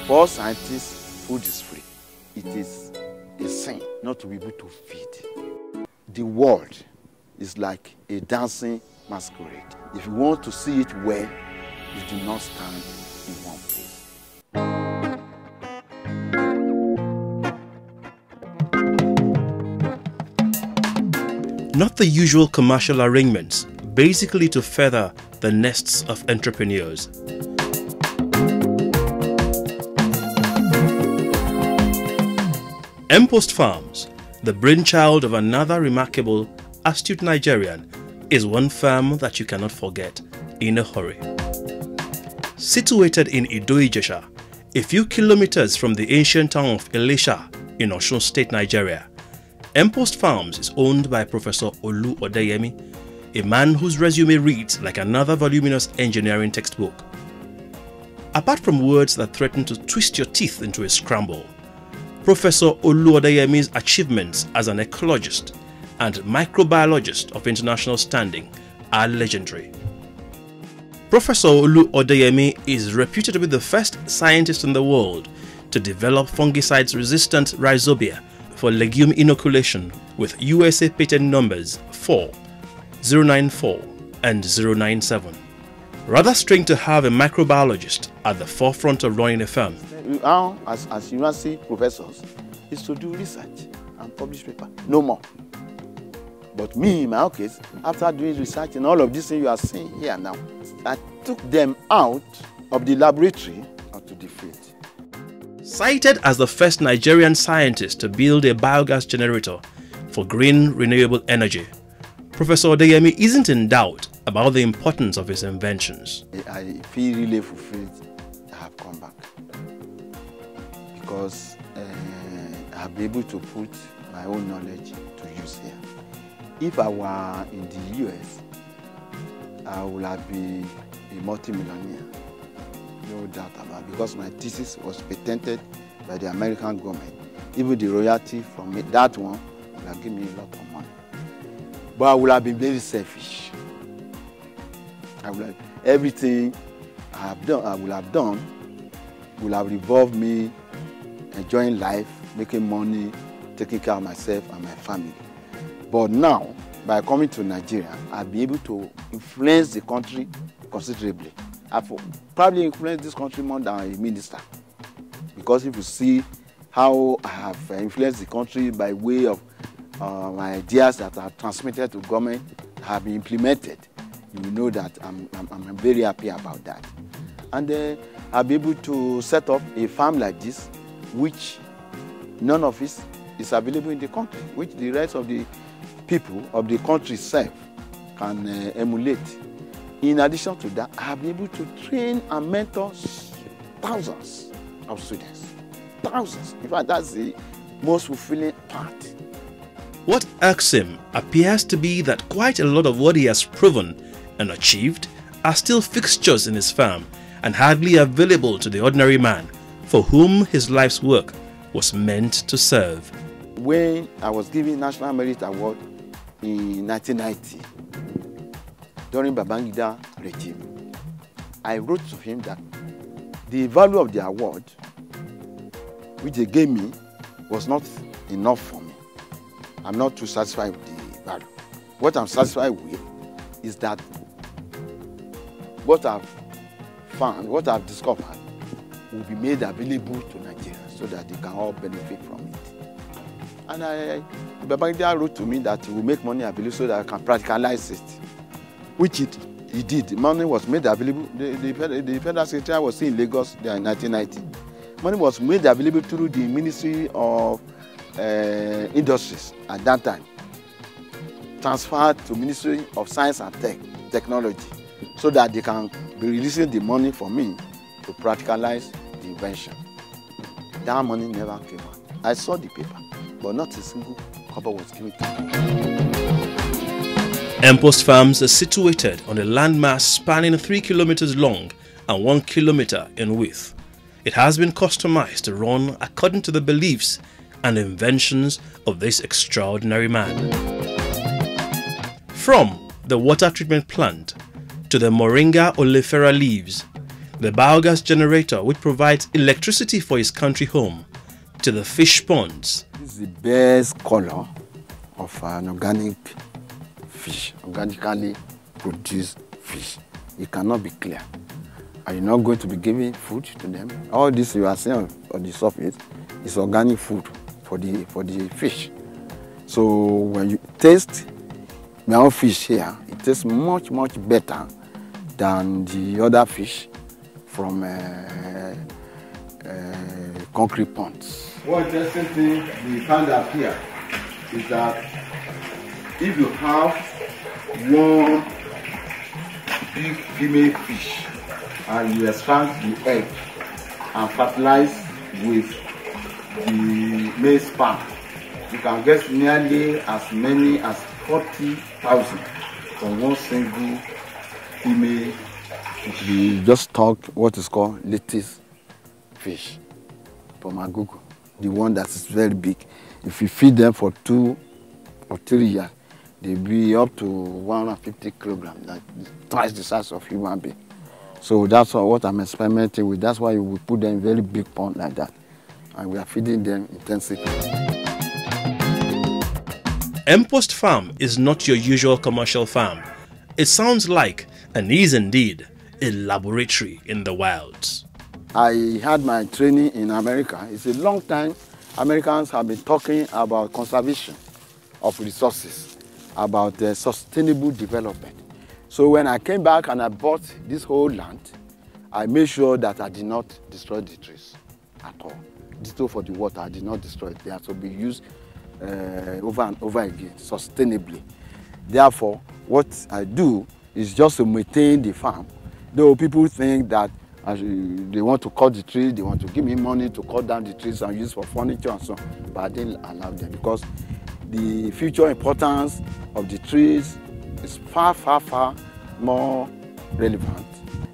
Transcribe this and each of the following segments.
For scientists, food is free. It is a sin not to be able to feed. The world is like a dancing masquerade. If you want to see it well, you do not stand in one place. Not the usual commercial arrangements, basically to feather the nests of entrepreneurs. Mpost Farms, the brainchild of another remarkable, astute Nigerian, is one farm that you cannot forget in a hurry. Situated in Ido-Ijesha, a few kilometers from the ancient town of Elisha in Osun State, Nigeria, Mpost Farms is owned by Professor Odeyemi, a man whose resume reads like another voluminous engineering textbook. Apart from words that threaten to twist your teeth into a scramble, Professor Odeyemi's achievements as an ecologist and microbiologist of international standing are legendary. Professor Odeyemi is reputed to be the first scientist in the world to develop fungicides-resistant rhizobia for legume inoculation with USA patent numbers 4, 094 and 097. Rather strange to have a microbiologist at the forefront of running a firm. Now, as university professors, is to do research and publish paper, no more. But me, in my own case, after doing research and all of these things you are seeing here now, I took them out of the laboratory onto the field. Cited as the first Nigerian scientist to build a biogas generator for green renewable energy, Professor Odeyemi isn't in doubt about the importance of his inventions. I feel really fulfilled I have come back because I have been able to put my own knowledge to use here. If I were in the US, I would have been a multi-millionaire, no doubt about it, because my thesis was patented by the American government. Even the royalty from it, that one would have given me a lot of money. But I would have been very selfish. I would have, everything I would have done would have revolved me enjoying life, making money, taking care of myself and my family. But now, by coming to Nigeria, I'll be able to influence the country considerably. I've probably influenced this country more than a minister. Because if you see how I have influenced the country by way of my ideas that are transmitted to government, have been implemented, you will know that I'm very happy about that. And I'll be able to set up a farm like this, which none of it is available in the country, which the rest of the people of the country itself can emulate. In addition to that, I have been able to train and mentor thousands of students. Thousands. In fact, that's the most fulfilling part. What irks him appears to be that quite a lot of what he has proven and achieved are still fixtures in his firm and hardly available to the ordinary man for whom his life's work was meant to serve. When I was given National Merit Award in 1990, during Babangida regime, I wrote to him that the value of the award, which they gave me, was not enough for me. I'm not too satisfied with the value. What I'm satisfied with is that what I've found, what I've discovered, will be made available to Nigerians so that they can all benefit from it. And Babangida wrote to me that he will make money available so that I can practicalize it, which he did. The money was made available. The Federal Secretary was in Lagos there in 1990. Money was made available through the Ministry of Industries at that time, transferred to Ministry of Science and Technology, so that they can be releasing the money for me to practicalize the invention. That money never came out. I saw the paper, but not a single copper was given to me. Mpost Farms is situated on a landmass spanning 3 kilometers long and 1 kilometer in width. It has been customized to run according to the beliefs and inventions of this extraordinary man. From the water treatment plant to the Moringa oleifera leaves, The biogas generator, which provides electricity for his country home, to the fish ponds. This is the best color of an organic fish, organically produced fish. It cannot be clear. Are you not going to be giving food to them? All this you are seeing on the surface is organic food for the fish. So when you taste my own fish here, it tastes much better than the other fish from concrete ponds. One interesting thing we found out here is that if you have one big female fish and you extract the egg and fertilize with the male sperm, you can get nearly as many as 40,000 from one single female fish. We just talk what is called lattice fish from Agogo, the one that is very big. If you feed them for 2 or 3 years, they'll be up to 150 kilograms, like twice the size of human being. So that's what I'm experimenting with. That's why we put them in very big pond like that, and we are feeding them intensively. Mpost Farm is not your usual commercial farm. It sounds like, and is indeed, a laboratory in the wilds. I had my training in America. It's a long time. Americans have been talking about conservation of resources, about sustainable development. So when I came back and I bought this whole land, I made sure that I did not destroy the trees at all. Ditto for the water, I did not destroy it. They have to be used over and over again, sustainably. Therefore, what I do is just to maintain the farm. Though people think that they want to cut the trees, they want to give me money to cut down the trees and use for furniture and so on, but I didn't allow them because the future importance of the trees is far more relevant.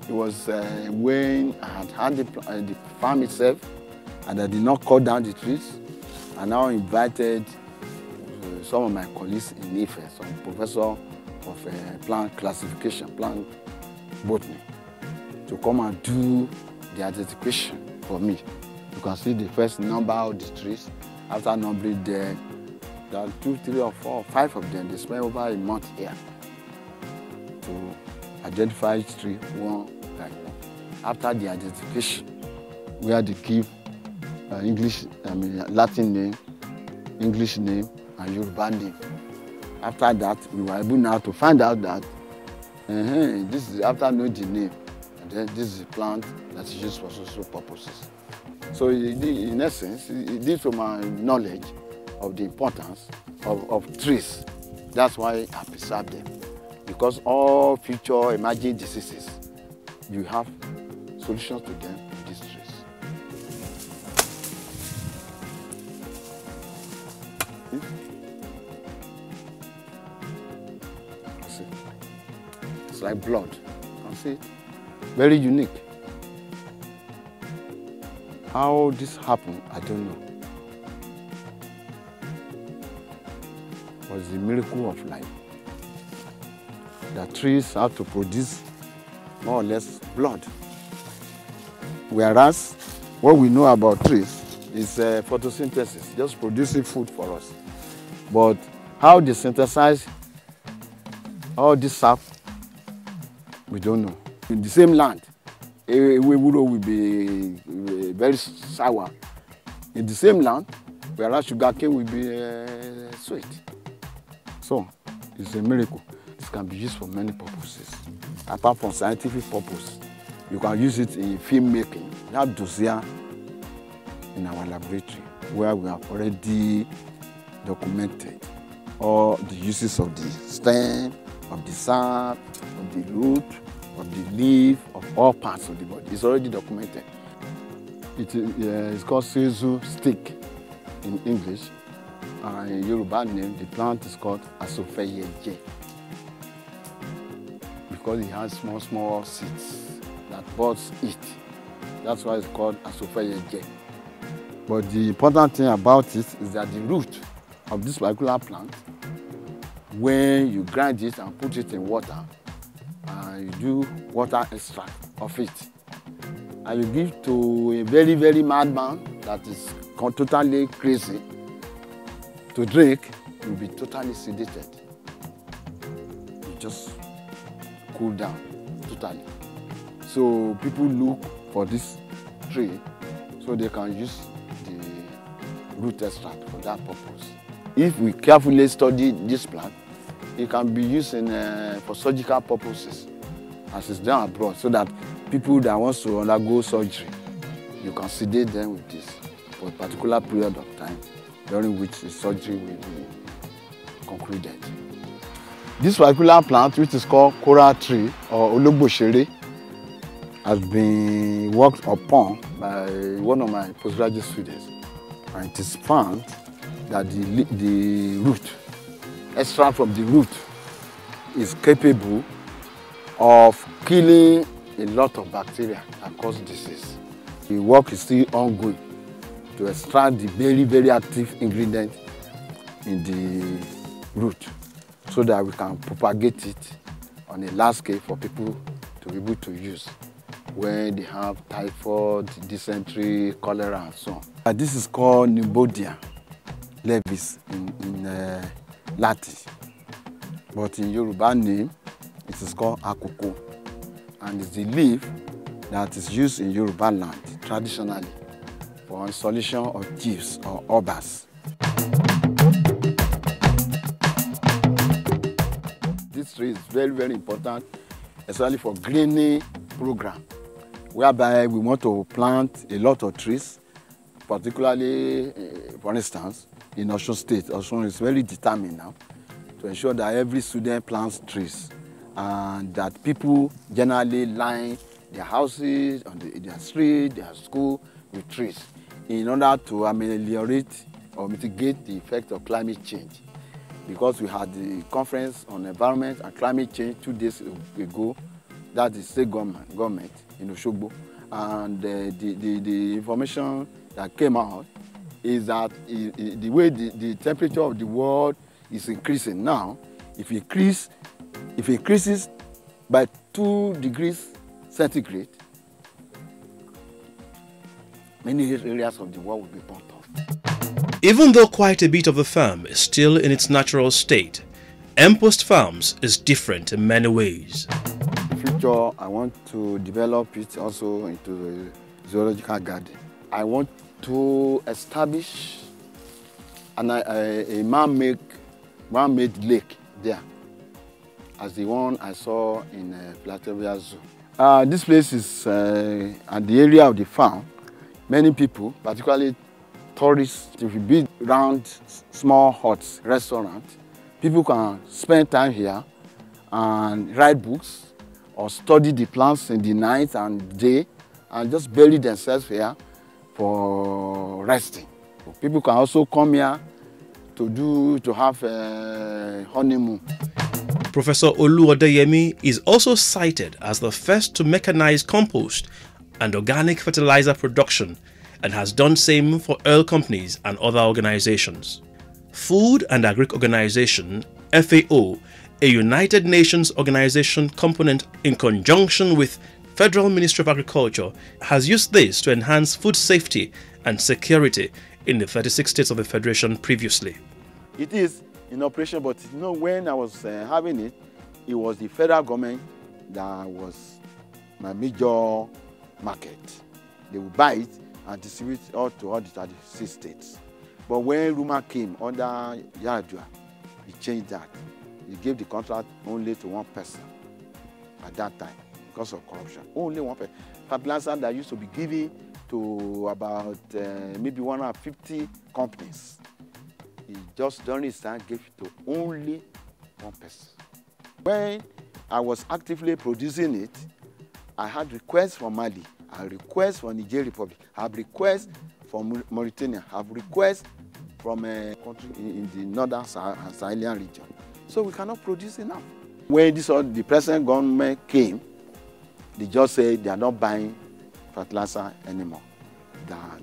It was when I had the farm itself and I did not cut down the trees. I now invited some of my colleagues in Ife, some professor of plant classification, plant botany, to come and do the identification for me. You can see the first number of the trees. After numbering there are 2, 3, or 4, or 5 of them. They spend over a month here to identify each tree one by one. After the identification, where they give Latin name, English name, and Yoruba name. After that, we were able now to find out that this is after knowing the name, and then this is a plant that is used for social purposes. So in essence, due to my knowledge of the importance of trees, that's why I preserve them. Because all future emerging diseases, you have solutions to them in these trees. See? It's like blood. You can see it? Very unique. How this happened, I don't know. It was the miracle of life. The trees have to produce more or less blood. Whereas what we know about trees is photosynthesis, just producing food for us. But how they synthesize all this sap, we don't know. In the same land, ewuro will be very sour. In the same land, whereas sugarcane will be sweet. So it's a miracle. This can be used for many purposes. Apart from scientific purpose, you can use it in film making. We have dossier in our laboratory where we have already documented all the uses of the stem, of the sap, of the root, of the leaf, of all parts of the body. It's already documented. It's called Sezu stick in English. In Yoruba name, the plant is called Asofeyeje because it has small seeds that birds eat. That's why it's called Asofeyeje. But the important thing about it is that the root of this particular plant, when you grind it and put it in water, and you do water extract of it, and you give to a very, very madman that is totally crazy to drink, you'll be totally sedated. You just cool down totally. So people look for this tree so they can use the root extract for that purpose. If we carefully study this plant, it can be used for surgical purposes as it's done abroad, so that people that want to undergo surgery, you can sedate them with this for a particular period of time during which the surgery will be concluded. This particular plant, which is called coral tree or ologbosere, has been worked upon by one of my postgraduate students, and it is found that the root, extract from the root, is capable of killing a lot of bacteria that cause disease. The work is still ongoing to extract the very, very active ingredient in the root so that we can propagate it on a large scale for people to be able to use when they have typhoid, dysentery, cholera, and so on. This is called Pneumonia levis in Latin, but in Yoruba name, it is called akoko, and it's the leaf that is used in Yoruba land traditionally for installation of chiefs or obas. This tree is very, very important, especially for greening program, whereby we want to plant a lot of trees, particularly, for instance, in Osun State. Osun is very determined now to ensure that every student plants trees, and that people generally line their houses, on their street, their school with trees in order to ameliorate or mitigate the effect of climate change. Because we had the conference on environment and climate change 2 days ago, that is state government in Osogbo, and the information that came out is that the way the temperature of the world is increasing now, if it increases by 2 degrees centigrade, many areas of the world will be burnt off. Even though quite a bit of the farm is still in its natural state, Empost Farms is different in many ways. In the future, I want to develop it also into a zoological garden. I want to establish a man-made lake there, as the one I saw in Plateau Zoo. This place is at the area of the farm. Many people, particularly tourists, if you build round small huts, restaurants, people can spend time here and write books or study the plants in the night and day and just bury themselves here for resting. People can also come here to have a honeymoon. Professor Odeyemi is also cited as the first to mechanize compost and organic fertilizer production, and has done same for oil companies and other organizations. Food and Agric Organization, FAO, a United Nations organization component in conjunction with Federal Ministry of Agriculture, has used this to enhance food safety and security in the 36 states of the Federation previously. It is in operation, but you know, when I was having it, it was the federal government that was my major market. They would buy it and distribute it all to all the 36 states. But when Ruma came under Yar'Adua, he changed that. He gave the contract only to one person at that time because of corruption. Only one person. Fertilizer that used to be given to about maybe 150 companies. He just during his time gave it to only one person. When I was actively producing it, I had requests from Mali, I had requests from Niger Republic, I have requests from Mauritania, I have requests from a country in the northern Sahelian region. So we cannot produce enough. When the present government came, they just said they are not buying fertilizer anymore. That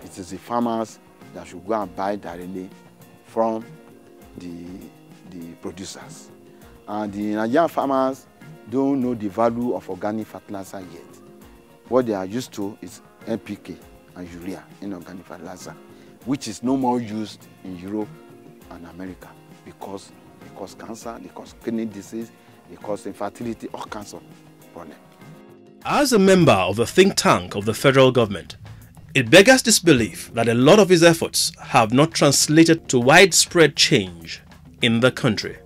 it is the farmers that should go and buy directly from the producers. And the Nigerian farmers don't know the value of organic fertilizer yet. what they are used to is NPK and urea, inorganic fertilizer, which is no more used in Europe and America because they cause cancer, they cause kidney disease, they cause infertility, all kinds of problems. As a member of the think tank of the federal government, it beggars disbelief that a lot of his efforts have not translated to widespread change in the country.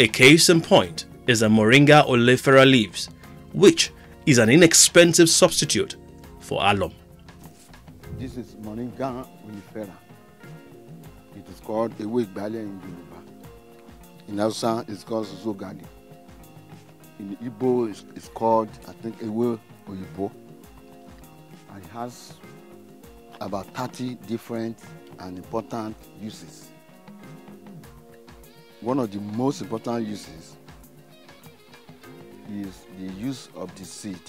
A case in point is the Moringa oleifera leaves, which is an inexpensive substitute for alum. This is Moringa oleifera. It is called Ewe Igbale in Yoruba. In Hausa, it's called Zogali. In Igbo, it's called, I think, Ewe Oyibo. And it has about 30 different and important uses. One of the most important uses is the use of the seed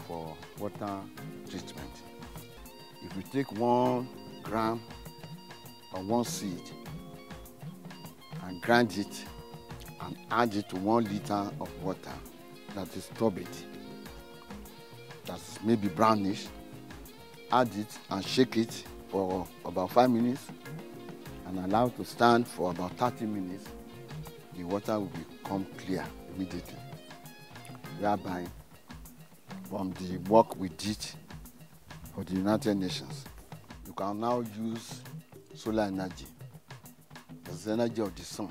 for water treatment. If you take 1 gram or 1 seed and grind it and add it to 1 liter of water that is turbid, that's maybe brownish, add it and shake it for about 5 minutes and allow it to stand for about 30 minutes, the water will become clear immediately. Thereby, from the work we did for the United Nations, you can now use solar energy, that's the energy of the sun,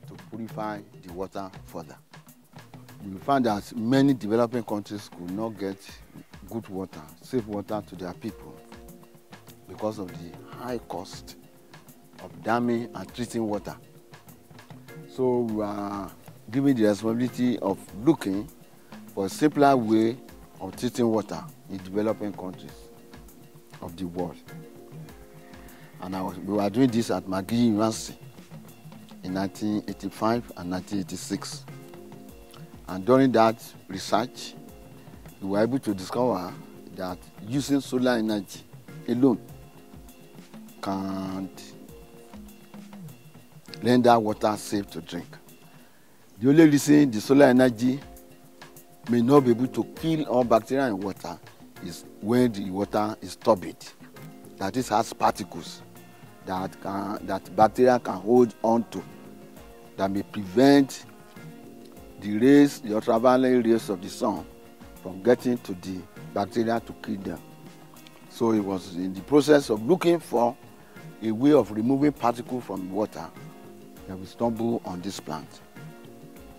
to purify the water further. We found that many developing countries could not get good water, safe water to their people because of the high cost of damming and treating water. So we are given the responsibility of looking for a simpler way of treating water in developing countries of the world. And we were doing this at McGill University in 1985 and 1986. And during that research, we were able to discover that using solar energy alone can render water safe to drink. The only reason the solar energy may not be able to kill all bacteria in water is when the water is turbid. That is, has particles that bacteria can hold on to, that may prevent the rays, the ultraviolet rays of the sun from getting to the bacteria to kill them. So it was in the process of looking for a way of removing particles from water that we stumbled on this plant,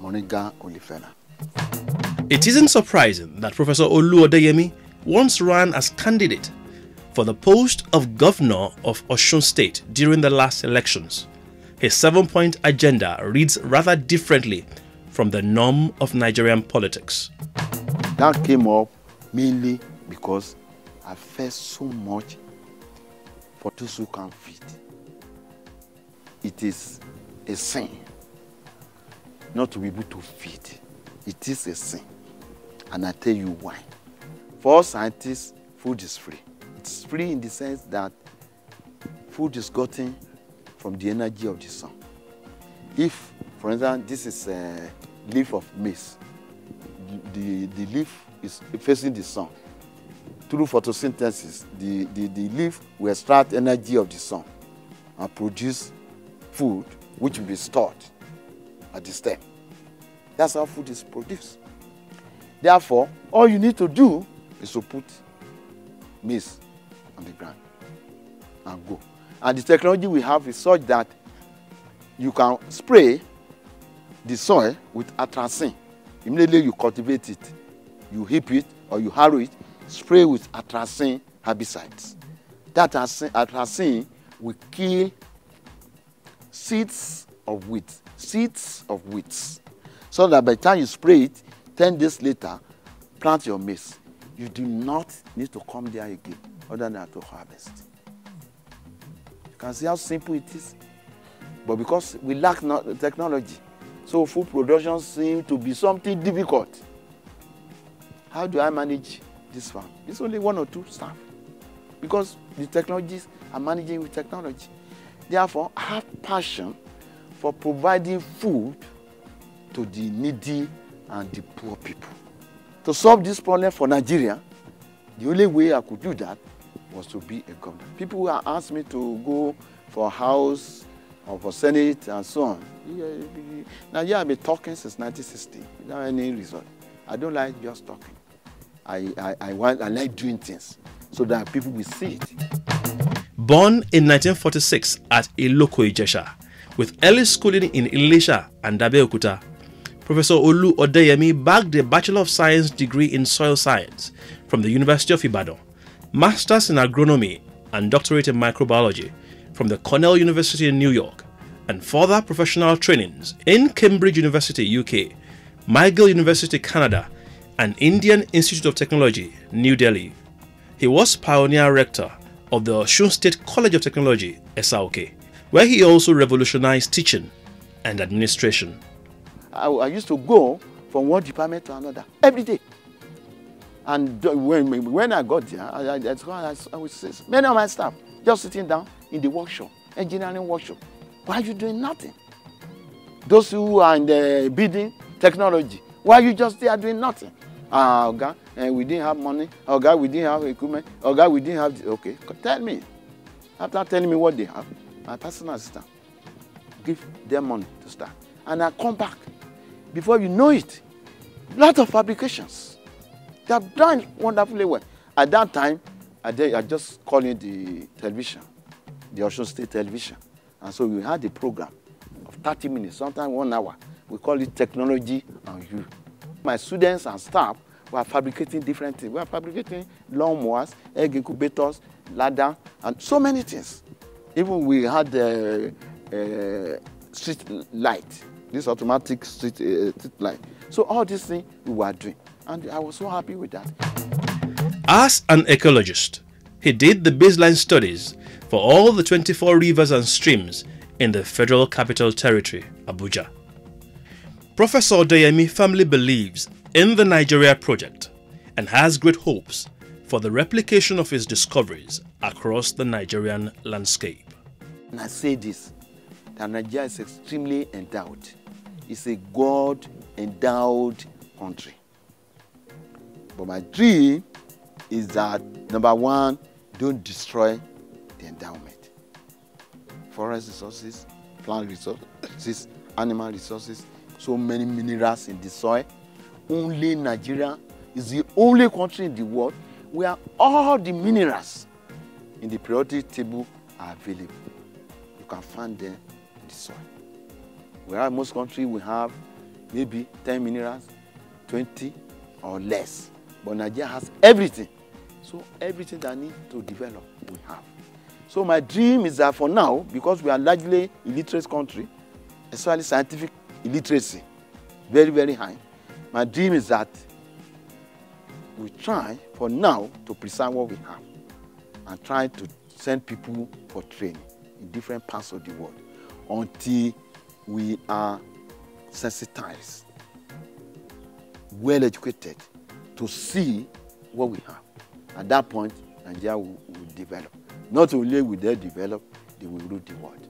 Moringa oleifera. It isn't surprising that Professor Olu Odeyemi once ran as candidate for the post of governor of Osun State during the last elections. His 7-point agenda reads rather differently from the norm of Nigerian politics. That came up mainly because I felt so much for those who can't feed. It is a sin not to be able to feed. It is a sin. And I tell you why. For us scientists, food is free. It's free in the sense that food is gotten from the energy of the sun. If, for instance, this is a leaf of maize, the leaf is facing the sun. Through photosynthesis, the leaf will extract energy of the sun and produce food which will be stored at the stem. That's how food is produced. Therefore, all you need to do is to put maize on the ground and go. And the technology we have is such that you can spray the soil with atrazine. Immediately you cultivate it, you heap it or you harrow it, spray with atrazine herbicides. That atrazine will kill seeds of wheat, so that by the time you spray it, 10 days later, plant your maize. You do not need to come there again other than to harvest. You can see how simple it is. But because we lack technology, so food production seems to be something difficult. How do I manage this farm? It's only 1 or 2 staff because the technologies are managing with technology. Therefore, I have passion for providing food to the needy and the poor people. to solve this problem for Nigeria, the only way I could do that was to be a governor. People who asked me to go for House or for Senate and so on. Now, I've been talking since 1960 without any result. I don't like just talking. I like doing things so that people will see it. Born in 1946 at Iloko Ijesha, with early schooling in Ilesha and Abeokuta, Professor Olu Odeyemi bagged a Bachelor of Science degree in Soil Science from the University of Ibadan, Masters in Agronomy and Doctorate in Microbiology from the Cornell University in New York, and further professional trainings in Cambridge University, UK, McGill University, Canada, and Indian Institute of Technology, New Delhi. He was pioneer rector of the Osun State College of Technology, SRK, where he also revolutionized teaching and administration. I used to go from one department to another every day. And when I got there, I would say, many of my staff just sitting down in the workshop, engineering workshop. Why are you doing nothing? Those who are in the building technology, why are you just there doing nothing? Okay, we didn't have money. Okay, we didn't have equipment. Okay, we didn't have. Okay, tell me. After telling me what they have, my personal assistant give them money to start, and I come back. Before you know it, lot of fabrications. They have done wonderfully well. At that time, I just called it the television, the Osun State Television. And so we had a program of 30 minutes, sometimes 1 hour. We call it Technology and You. My students and staff were fabricating different things. We were fabricating lawnmowers, egg incubators, ladder, and so many things. Even we had street light, this automatic street light. So all these things we were doing. And I was so happy with that. As an ecologist, he did the baseline studies for all the 24 rivers and streams in the Federal Capital Territory, Abuja. Professor Odeyemi firmly believes in the Nigeria project and has great hopes for the replication of his discoveries across the Nigerian landscape. And I say this, that Nigeria is extremely endowed. It's a God-endowed country. But my dream is that, number one, don't destroy the endowment. Forest resources, plant resources, animal resources, so many minerals in the soil. Only Nigeria is the only country in the world where all the minerals in the periodic table are available. You can find them in the soil. Whereas most countries will have maybe 10 minerals, 20 or less. But Nigeria has everything. So everything that needs to develop, we have. So my dream is that for now, because we are largely illiterate country, especially scientific illiteracy, very, very high, my dream is that we try for now to preserve what we have and try to send people for training in different parts of the world until we are sensitized, well educated to see what we have. At that point, Nigeria will develop. Not only will they develop, they will rule the world.